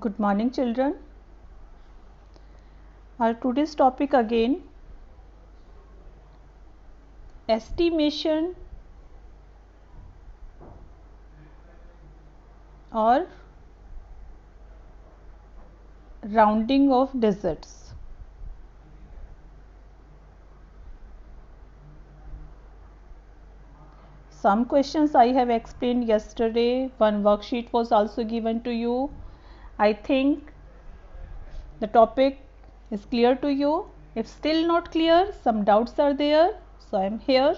Good morning, children. Our today's topic again, estimation or rounding of digits. Some questions I have explained yesterday. One worksheet was also given to you. I think the topic is clear to you. If still not clear, some doubts are there. So I am here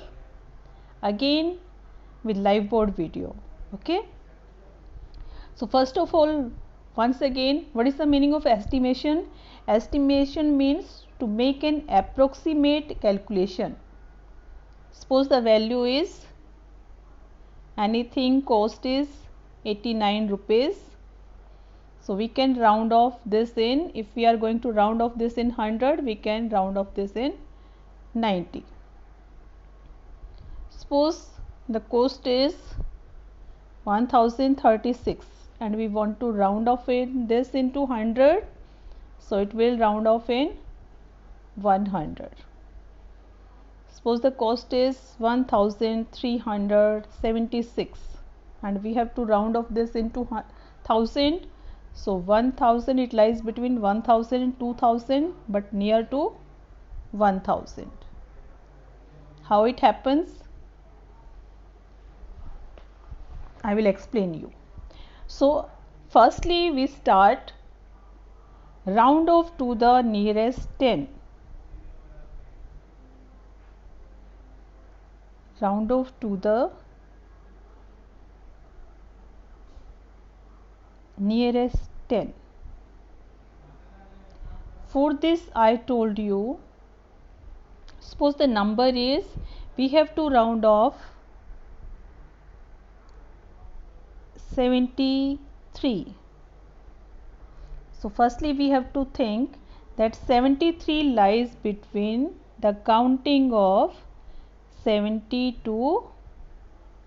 again with live board video. Okay. So first of all, once again, what is the meaning of estimation? Estimation means to make an approximate calculation. Suppose the value is anything, cost is 89 rupees. So we can round off this in, if we are going to round off this in 100, we can round off this in 90. Suppose the cost is 1036 and we want to round off this into 100, so it will round off in 100. Suppose the cost is 1376 and we have to round off this into 1000, so 1000, it lies between 1000 and 2000 but near to 1000. How it happens, I will explain you. So firstly we start round off to the nearest 10. Round off to the nearest 10. For this I told you, suppose the number is, we have to round off 73. So firstly we have to think that 73 lies between the counting of 70 to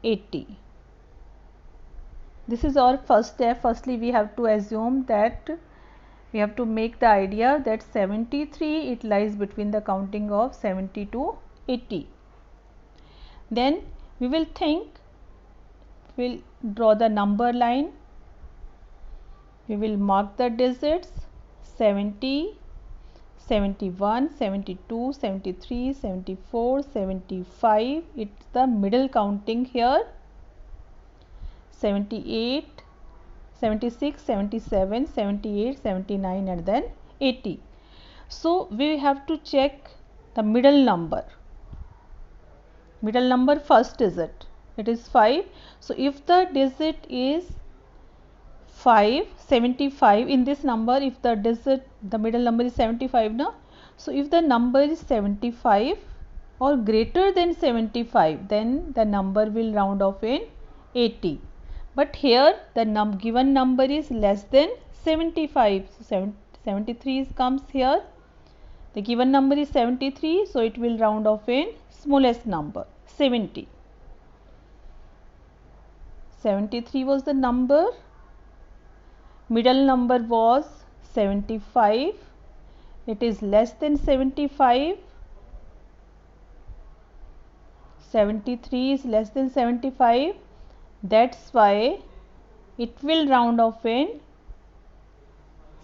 80. This is our first step. Firstly we have to assume that we have to make the idea that 73, it lies between the counting of 70 to 80. Then we will think, we'll draw the number line, we will mark the digits 70, 71, 72, 73, 74, 75, it's the middle counting here, 78, 76, 77, 78, 79 and then 80. So we have to check the middle number. Middle number, first digit, it is 5. So if the digit is 5, 75 in this number, if the digit, the middle number is 75 now, so if the number is 75 or greater than 75, then the number will round off in 80. But here the given number is less than 75, so 73 comes here. The given number is 73, so it will round off in smallest number 70. 73 was the number, middle number was 75, it is less than 75, 73 is less than 75, that's why it will round off in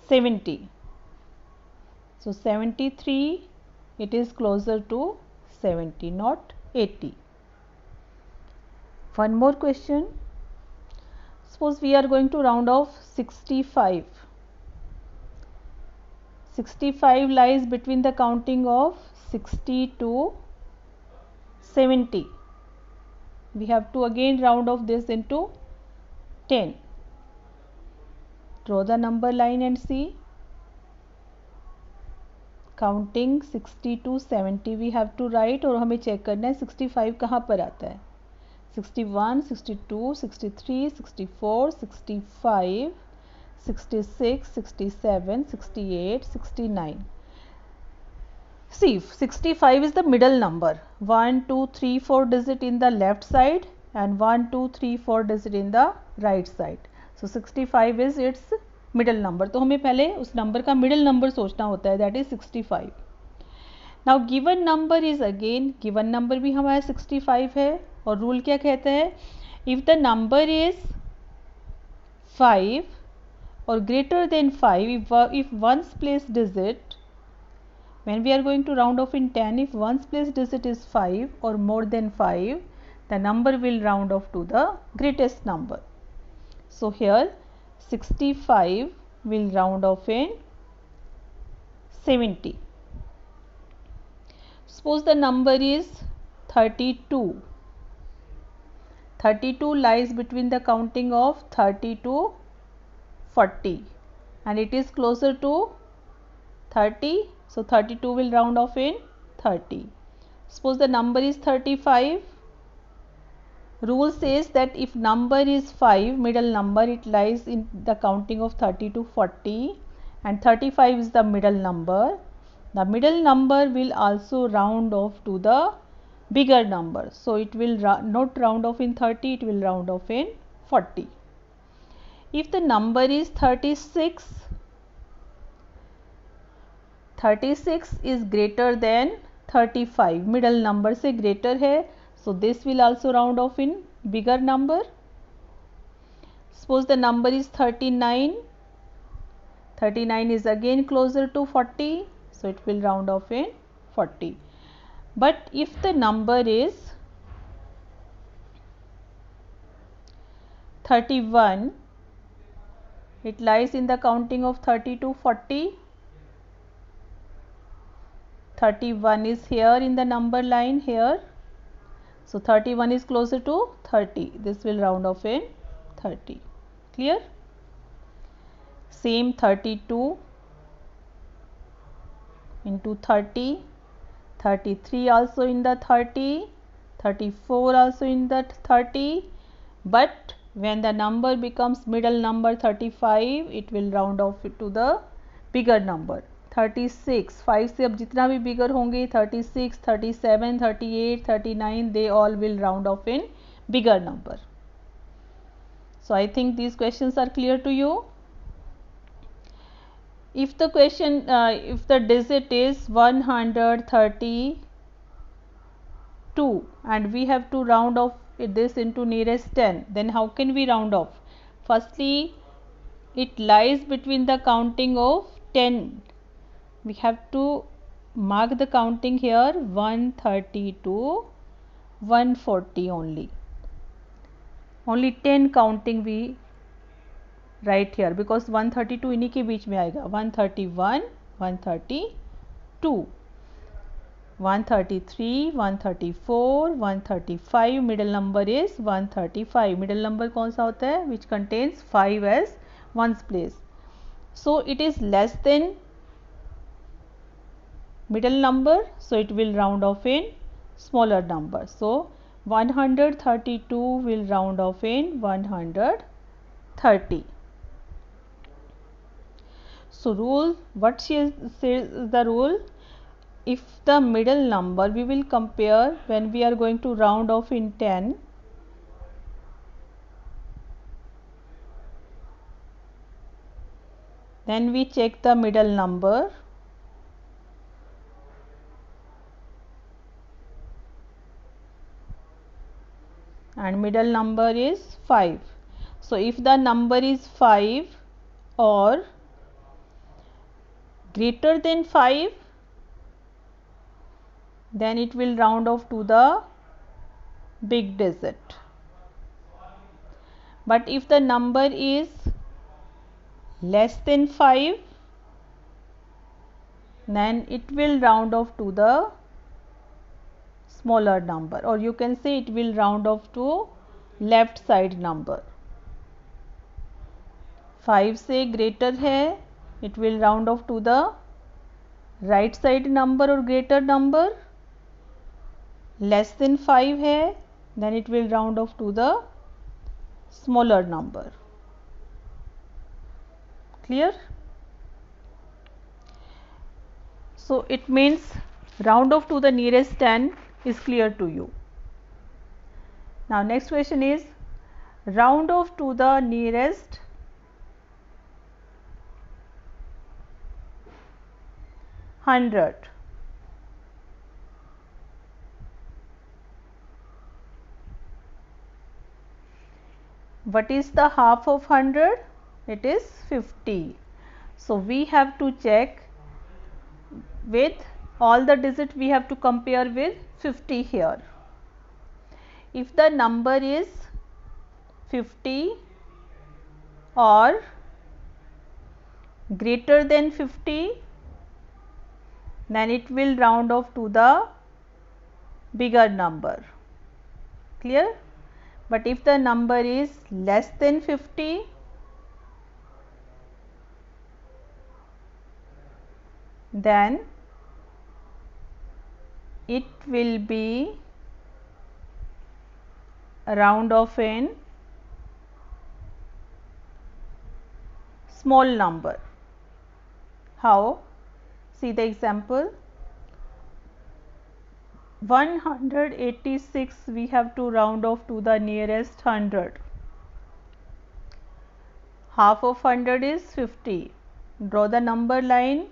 70. So 73, it is closer to 70, not 80. One more question. Suppose we are going to round off 65. 65 lies between the counting of 60 to 70. We have to again round off this into 10. Draw the number line and see. Counting 60 to 70 we have to write और हमें check करना है 65 कहाँ पर आता है. 61, 62, 63, 64, 65, 66, 67, 68, 69. See, 65 is the middle number. 1, 2, 3, 4 digit in the left side and 1, 2, 3, 4 digit in the right side. So 65 is its middle number, तो हमें पहले उस नंबर का मिडल नंबर सोचना होता है, that is 65. Now given number is again, given number भी हमारा 65 है और रूल क्या कहता है, if the number is 5 or greater than 5, if ones place digit, when we are going to round off in 10, if ones place digit is 5 or more than 5, the number will round off to the greatest number. So here 65 will round off in 70. Suppose the number is 32. 32 lies between the counting of 30 to 40 and it is closer to 30, so 32 will round off in 30. Suppose the number is 35. Rule says that if number is 5, middle number, it lies in the counting of 30 to 40 and 35 is the middle number. The middle number will also round off to the bigger number, so it will not round off in 30, it will round off in 40. If the number is 36, 36 is greater than 35, middle number से greater है, so this will also round off in bigger number. Suppose the number is 39, 39 is again closer to 40, so it will round off in 40. But if the number is 31, it lies in the counting of 30 to 40. 31 is here in the number line here, so 31 is closer to 30, this will round off in 30. Clear? Same 32 into 30, 33 also in the 30, 34 also in the 30, but when the number becomes middle number 35, it will round off to the bigger number. 36, 5 से अब जितना भी bigger होंगे, 36, 37, 38, 39, they all will round off in bigger number. So I think these questions are clear to you. If the question, if the digit is 132 and we have to round off this into nearest 10, then how can we round off? Firstly, it lies between the counting of 10. We have to mark the counting here 130 to 140 only. Only 10 counting we right here because 132 इन्हीं के बीच में आएगा. 131, 132, 133, 134, 135, middle number is 135. middle number कौन सा होता है? which contains 5 as ones place. So it is less than middle number, so it will round off in smaller number. So 132 will round off in 130. So rule, what says the rule? If the middle number, we will compare when we are going to round off in 10. Then we check the middle number. And middle number is 5. So if the number is 5 or greater than 5, then it will round off to the big digit. But if the number is less than 5, then it will round off to the smaller number, or you can say it will round off to left side number. 5 से greater है, it will round off to the right side number or greater number. Less than 5 है, then it will round off to the smaller number. Clear? So it means round off to the nearest 10 is clear to you. Now next question is round off to the nearest 100. What is the half of 100? It is 50. So we have to check with all the digits, we have to compare with 50 here. If the number is 50 or greater than 50, then it will round off to the bigger number. Clear? But if the number is less than 50, then it will be a round off in small number. How? See the example. 186 we have to round off to the nearest 100. Half of 100 is 50. Draw the number line.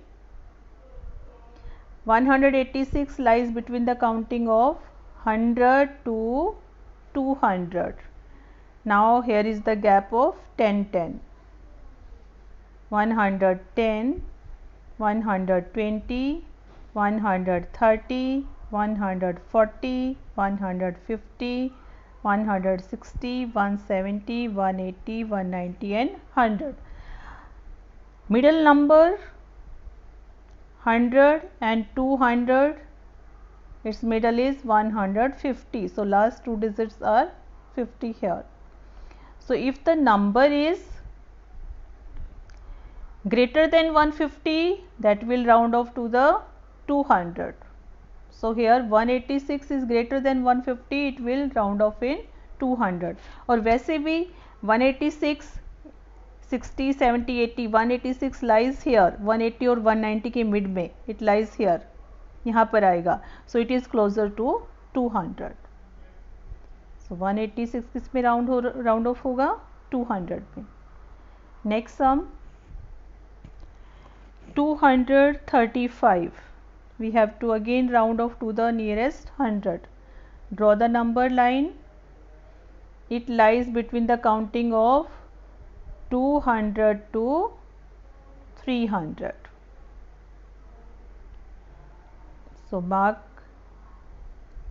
186 lies between the counting of 100 to 200. Now here is the gap of 10. 110, 120, 130, 140, 150, 160, 170, 180, 190 and 100. Middle number 100 and 200, its middle is 150. So last two digits are 50 here. So if the number is greater than 150, that will round off to the 200. So here 186 is greater than 150, it will round off in 200. और वैसे भी 186, 60, 70, 80, 186 lies here, 180 और 190 के mid में, it lies here, यहाँ पर आएगा. So it is closer to 200. So 186 किस में राउंड ऑफ होगा? 200 में. Next sum 235. We have to again round off to the nearest 100. Draw the number line. It lies between the counting of 200 to 300. So mark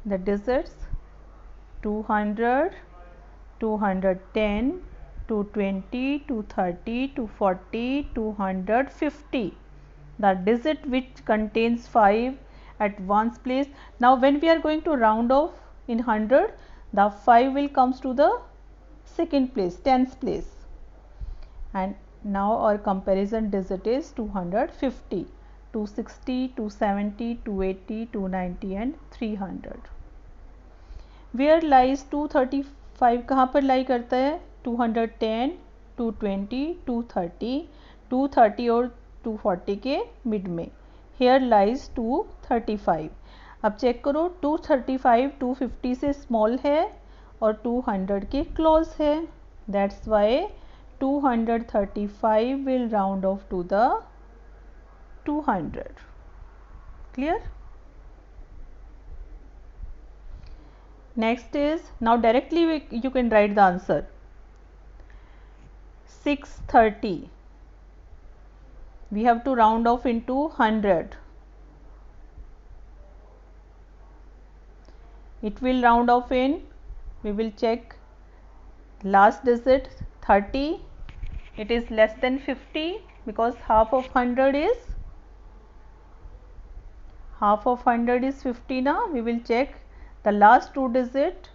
the digits 200, 210, 220, 230, 240, 250. The digit which contains 5 at one's place. Now when we are going to round off in 100, the 5 will comes to the second place, 10th place. And now our comparison digit is 250, 260, 270, 280, 290 and 300. Where lies 235? कहाँ पर लाई करता है? 210, 220, 230, 230 और 240 के mid में. Here lies 235. अब check करो 235 250 से स्मॉल है और 200 के क्लोज है. That's why 235 will round off to the 200. Clear? Next is, now directly you can write the answer. 630. We have to round off into 100. It will round off in, we will check last digit 30. It is less than 50 because half of 100 is 50 now. We will check the last two digit.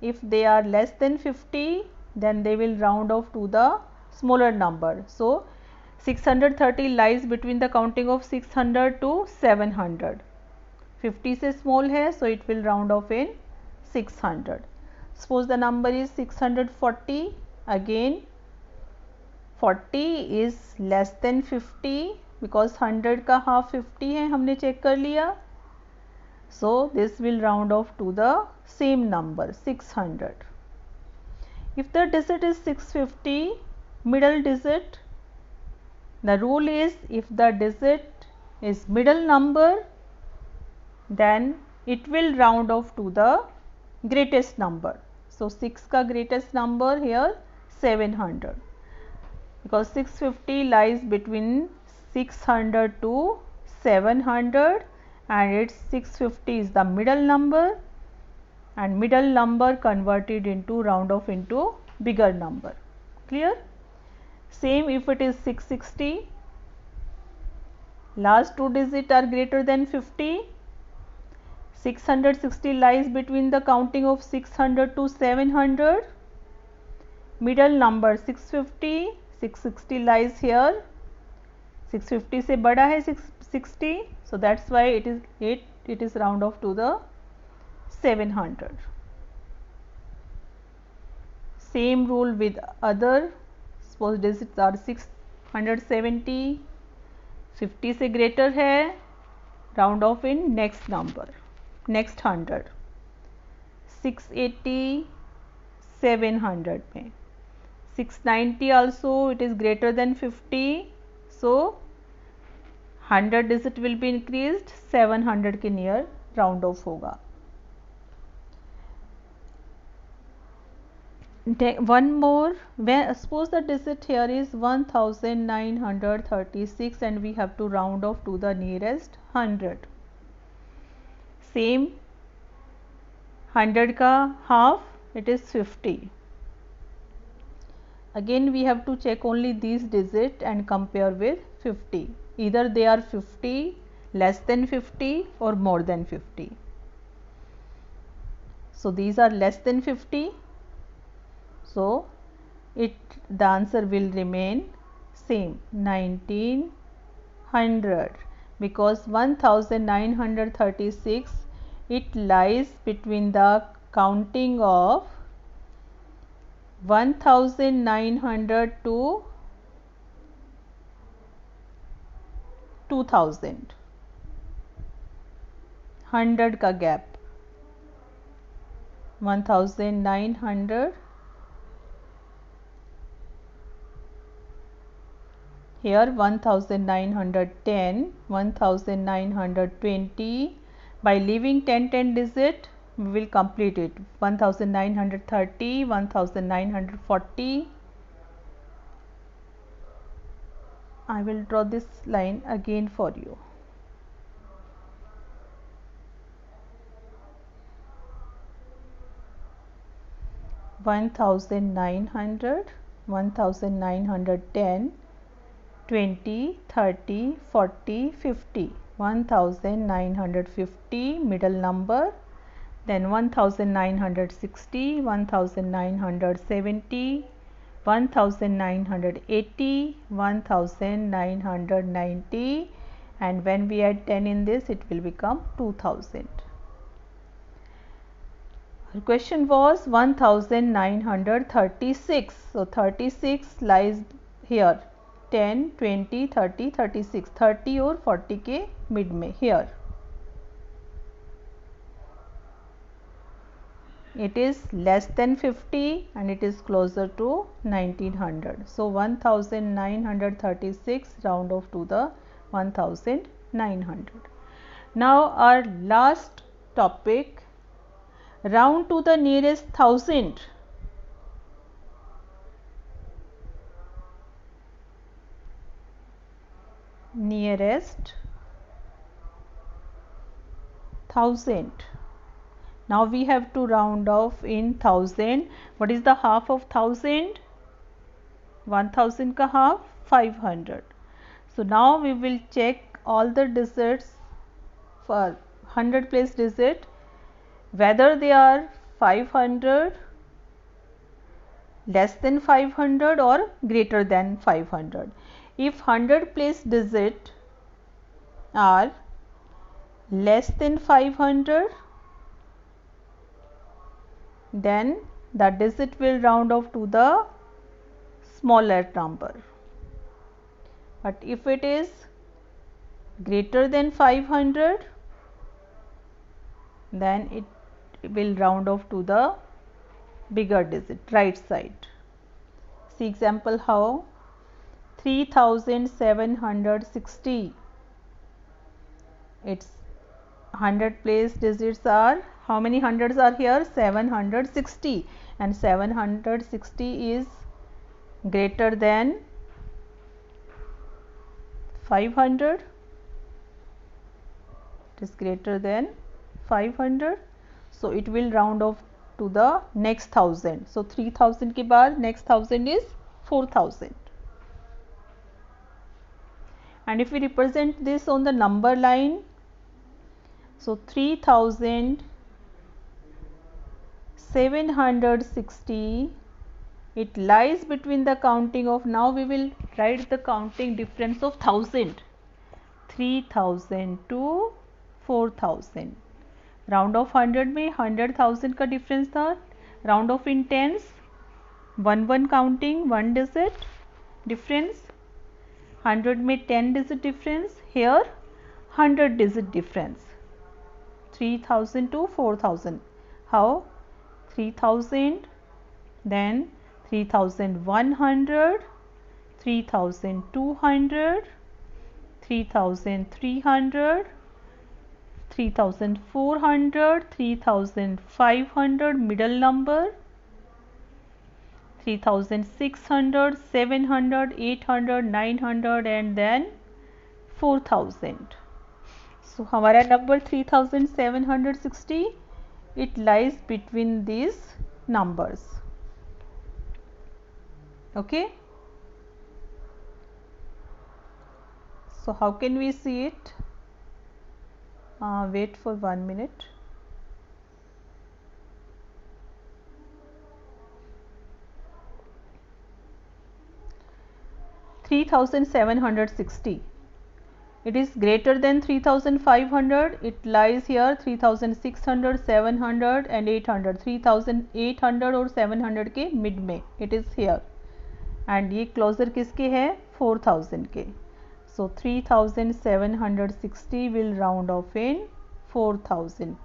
If they are less than 50, then they will round off to the smaller number. So 630 lies between the counting of 600 to 700. 50 से small है, so it will round off in 600. Suppose the number is 640. Again 40 is less than 50 because 100 का half 50 है, हमने check कर लिया. So this will round off to the same number 600. If the digit is 650, middle digit, the rule is if the digit is middle number, then it will round off to the greatest number. So 6 ka greatest number here 700, because 650 lies between 600 to 700 and its 650 is the middle number, and middle number converted into round off into bigger number. Clear? Same if it is 660, last two digits are greater than 50. 660 lies between the counting of 600 to 700. Middle number 650, 660 lies here. 650 से बड़ा है 660, so that's why it is round off to the 700. Same rule with other. Suppose digits are 670, 50 से greater है, round off in next number, next 100. 680, 700 में. 690 also it is greater than 50, so 100 digit will be increased, 700 के near round off होगा. One more, when suppose the digit here is 1936 and we have to round off to the nearest 100. Same 100 ka half, it is 50. Again we have to check only these digits and compare with 50. Either they are 50, less than 50 or more than 50. So these are less than 50. So the answer will remain same, 1900, because 1936 it lies between the counting of 1900 to 2000, 100 का gap. 1900, here 1910, 1920. By leaving 10 digit we will complete it. 1930, 1940. I will draw this line again for you. One thousand nine hundred, 1910, 20, 30, 40, 50. 1950 middle number, then 1960, 1970, 1980, 1990, and when we add 10 in this it will become 2000. Our question was 1936. So 36 lies here, 10, 20, 30, 36, 30 और 40 के mid में here. It is less than 50 and it is closer to 1900. So 1936 round off to the 1900. Now our last topic, round to the nearest 1000. Nearest 1000. Now we have to round off in 1000. What is the half of 1000? 1000 ka half 500. So now we will check all the digits for 100 place digit, whether they are 500, less than 500 or greater than 500. If 100 place digit are less than 500, then the digit will round off to the smaller number. But if it is greater than 500, then it will round off to the bigger digit, right side. See example how. 3760. its 100 place digits are, how many hundreds are here? 760, and 760 is greater than 500. It is greater than 500, so it will round off to the next 1000. So 3000 के बाद next 1000 is 4000. And if we represent this on the number line, so 3760, it lies between the counting of, now we will write the counting difference of 1000, 3000 to 4000. Round off 100 में 100,000 का difference था, round off in tens 1 counting 1 digit difference, 100 में 10 digit difference, here 100 digit difference, 3000 to 4000. How? 3000, then 3100, 3200, 3300, 3400, 3500 middle number, 3600, 700, 800, 900 and then 4000. So हमारा number 3760, it lies between these numbers. Okay. So how can we see it? Wait for 1 minute. $3,760. It is greater than 3,500. It lies here 3,600, 700 and 800. 3,800 और 700 के mid में it is here. And ये closure किसके है? 4,000 के. So 3760 will round off in 4000.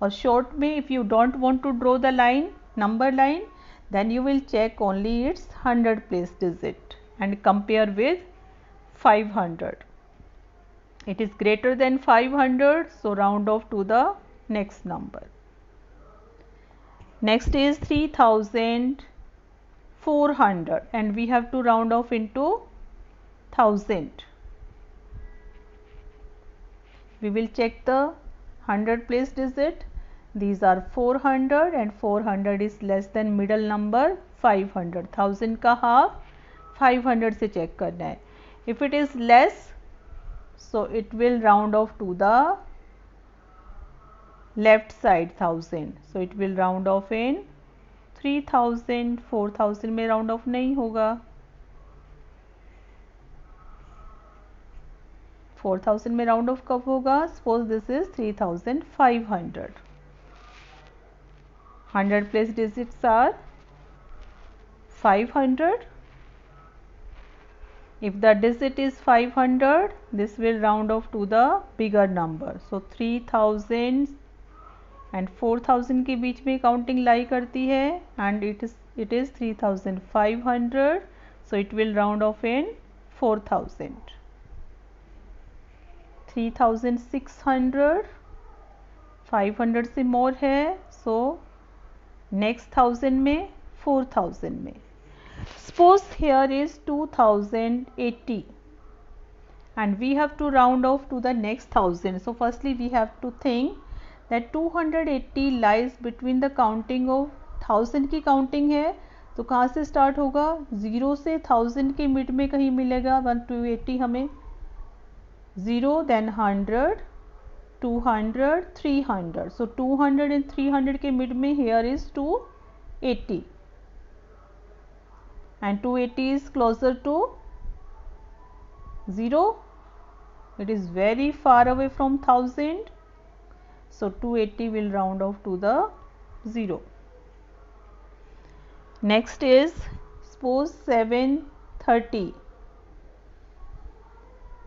Or short में, if you don't want to draw the line, number line, then you will check only its 100 place digit and compare with 500. It is greater than 500, so round off to the next number. Next is 3400 and we have to round off into 1000. We will check the 100 place digit. These are 400 and 400 is less than middle number 500. 1000 का half 500 से check करना है. If it is less, so it will round off to the left side 1000. So it will round off in 3000. 4000 में round off नहीं होगा. 4000 में round off कब होगा? Suppose this is 3500. 100 place digits are 500. If the digit is 500, this will round off to the bigger number. So 3000 and 4000 के बीच में counting लाई करती है and it is 3500. So it will round off in 4000. 3600, 500 से मोर है, so next 1000 में 4000 में. Suppose here is 2080 and we have to round off to the next 1000. So firstly we have to think that 280 lies between the counting of 1000 की counting है, तो कहाँ से start होगा? 0 से 1000 के मिड में कहीं मिलेगा 280 हमें. 0, then 100, 200, 300. So 200 and 300 के मिड में here is 280 and 280 is closer to 0. It is very far away from 1000. So 280 will round off to the 0. Next is suppose 730.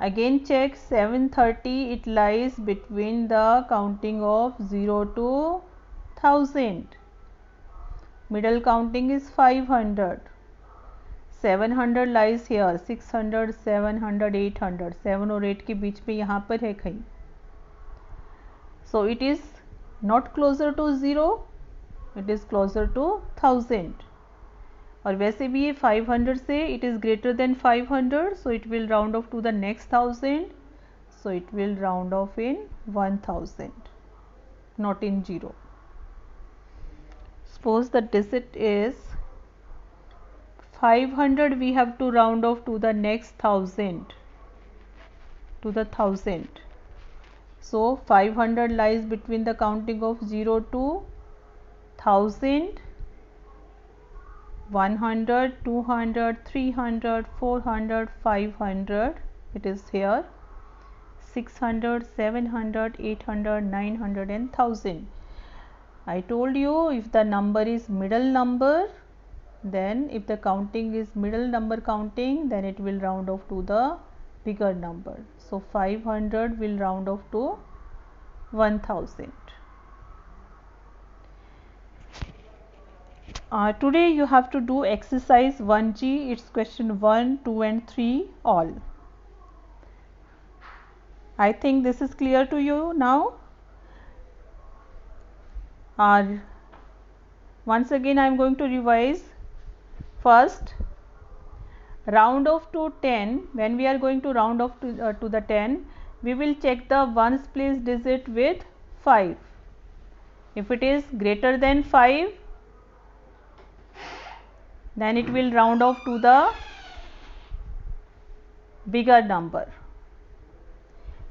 Again check 730, it lies between the counting of 0 to 1000. Middle counting is 500. 700 lies here, 600, 700, 800. 7 और 8 के बीच में यहाँ पर है कहीं. So it is not closer to 0, it is closer to 1000. और वैसे भी ये 500 से it is greater than 500, so it will round off to the next 1000, so it will round off in 1000, not in 0. Suppose the digit is 500, we have to round off to the next 1000, to the 1000. So 500 lies between the counting of 0 to 1000, 100, 200, 300, 400, 500, it is here, 600, 700, 800, 900 and 1000. I told you, if the number is middle number, then if the counting is middle number counting, then it will round off to the bigger number. So 500 will round off to 1000. Today you have to do exercise 1G, it's question 1, 2 and 3 all. I think this is clear to you now. Once again I am going to revise. First, round off to 10. When we are going to round off to the 10, we will check the ones place digit with 5. If it is greater than 5, then it will round off to the bigger number.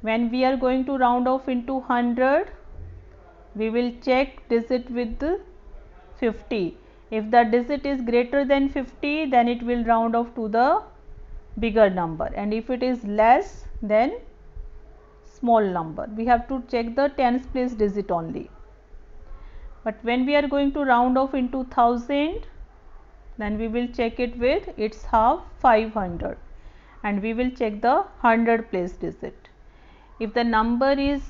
When we are going to round off into 100, we will check digit with 50. If the digit is greater than 50, then it will round off to the bigger number, and if it is less, then small number. We have to check the tens place digit only. But when we are going to round off into 1000, then we will check it with its half, 500, and we will check the 100 place digit. If the number is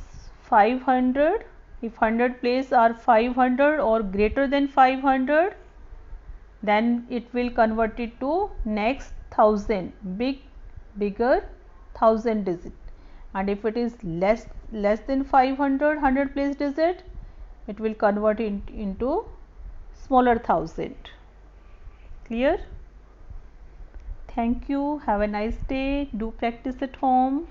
500, if 100 place are 500 or greater than 500, then it will convert it to next 1000, bigger 1000 digit, and if it is less than 500, 100 place digit, it will convert it into smaller 1000. Clear? Thank you. Have a nice day. Do practice at home.